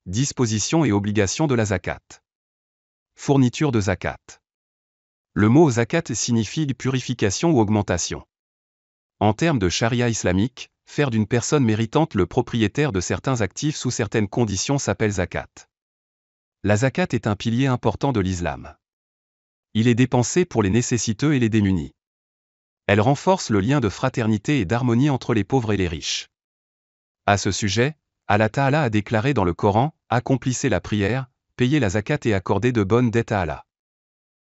Dispositions et obligations de la zakat. Fourniture de zakat. Le mot zakat signifie purification ou augmentation. En termes de charia islamique, faire d'une personne méritante le propriétaire de certains actifs sous certaines conditions s'appelle zakat. La zakat est un pilier important de l'islam. Il est dépensé pour les nécessiteux et les démunis. Elle renforce le lien de fraternité et d'harmonie entre les pauvres et les riches. À ce sujet, Allah Ta'ala a déclaré dans le Coran, accomplissez la prière, payez la zakat et accordez de bonnes dettes à Allah.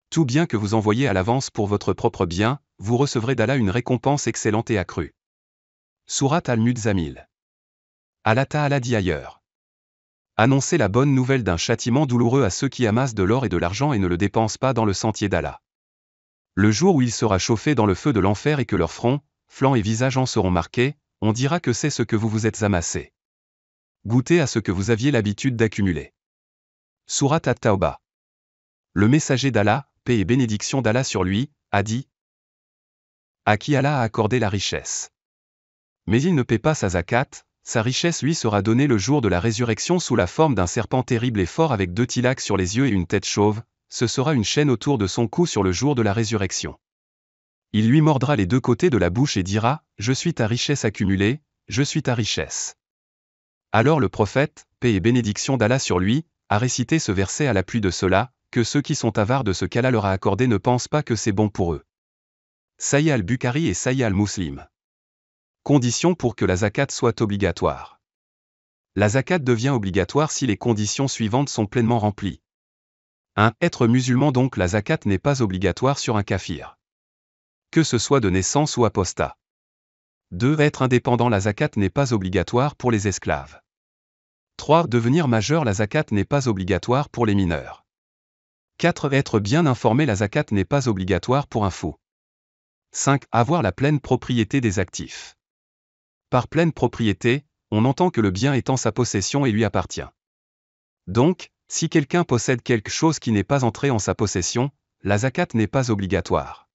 Tout bien que vous envoyez à l'avance pour votre propre bien, vous recevrez d'Allah une récompense excellente et accrue. Sourate Al-Muzammil. Allah Ta'ala dit ailleurs. Annoncez la bonne nouvelle d'un châtiment douloureux à ceux qui amassent de l'or et de l'argent et ne le dépensent pas dans le sentier d'Allah. Le jour où il sera chauffé dans le feu de l'enfer et que leurs fronts, flancs et visages en seront marqués, on dira que c'est ce que vous vous êtes amassé. Goûtez à ce que vous aviez l'habitude d'accumuler. Sourate At-Tawbah. Le messager d'Allah, paix et bénédiction d'Allah sur lui, a dit à qui Allah a accordé la richesse. Mais il ne paie pas sa zakat, sa richesse lui sera donnée le jour de la résurrection sous la forme d'un serpent terrible et fort avec 2 tilacs sur les yeux et une tête chauve, ce sera une chaîne autour de son cou sur le jour de la résurrection. Il lui mordra les 2 côtés de la bouche et dira, je suis ta richesse accumulée, je suis ta richesse. Alors le prophète, paix et bénédiction d'Allah sur lui, a récité ce verset à l'appui de cela, que ceux qui sont avares de ce qu'Allah leur a accordé ne pensent pas que c'est bon pour eux. Sahih al-Bukhari et Sahih al-Muslim. Conditions pour que la zakat soit obligatoire. La zakat devient obligatoire si les conditions suivantes sont pleinement remplies. 1. Être musulman, donc la zakat n'est pas obligatoire sur un kafir. Que ce soit de naissance ou apostat. 2. Être indépendant, la zakat n'est pas obligatoire pour les esclaves. 3. Devenir majeur, la zakat n'est pas obligatoire pour les mineurs. 4. Être bien informé, la zakat n'est pas obligatoire pour un fou. 5. Avoir la pleine propriété des actifs. Par pleine propriété, on entend que le bien est en sa possession et lui appartient. Donc, si quelqu'un possède quelque chose qui n'est pas entré en sa possession, la zakat n'est pas obligatoire.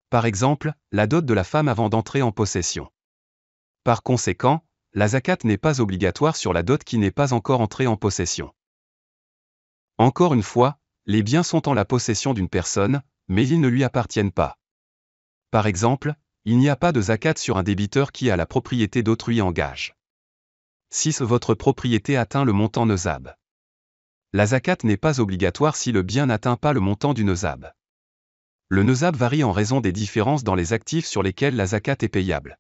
Par exemple, la dot de la femme avant d'entrer en possession. Par conséquent, la zakat n'est pas obligatoire sur la dot qui n'est pas encore entrée en possession. Encore une fois, les biens sont en la possession d'une personne, mais ils ne lui appartiennent pas. Par exemple, il n'y a pas de zakat sur un débiteur qui a la propriété d'autrui en gage. 6. Votre propriété atteint le montant nezab. La zakat n'est pas obligatoire si le bien n'atteint pas le montant du nezab. Le nezab varie en raison des différences dans les actifs sur lesquels la zakat est payable.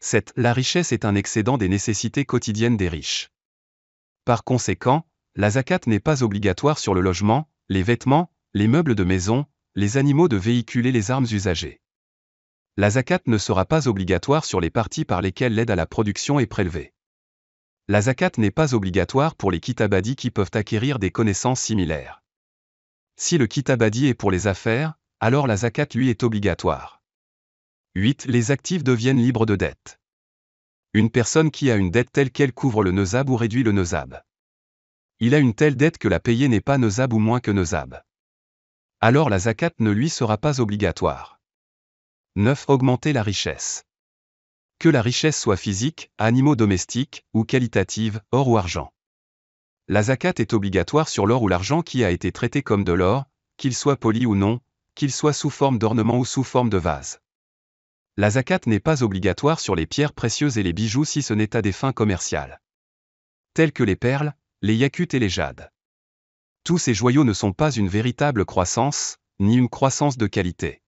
7. La richesse est un excédent des nécessités quotidiennes des riches. Par conséquent, la zakat n'est pas obligatoire sur le logement, les vêtements, les meubles de maison, les animaux de véhicule et les armes usagées. La zakat ne sera pas obligatoire sur les parties par lesquelles l'aide à la production est prélevée. La zakat n'est pas obligatoire pour les kitabadi qui peuvent acquérir des connaissances similaires. Si le kitabadi est pour les affaires, alors la zakat lui est obligatoire. 8. Les actifs deviennent libres de dette. Une personne qui a une dette telle qu'elle couvre le nezab ou réduit le nezab. Il a une telle dette que la payer n'est pas nezab ou moins que nezab. Alors la zakat ne lui sera pas obligatoire. 9. Augmenter la richesse. Que la richesse soit physique, animaux domestiques, ou qualitative, or ou argent. La zakat est obligatoire sur l'or ou l'argent qui a été traité comme de l'or, qu'il soit poli ou non, qu'il soit sous forme d'ornement ou sous forme de vase. La zakat n'est pas obligatoire sur les pierres précieuses et les bijoux si ce n'est à des fins commerciales. Tels que les perles, les yakut et les jades. Tous ces joyaux ne sont pas une véritable croissance, ni une croissance de qualité.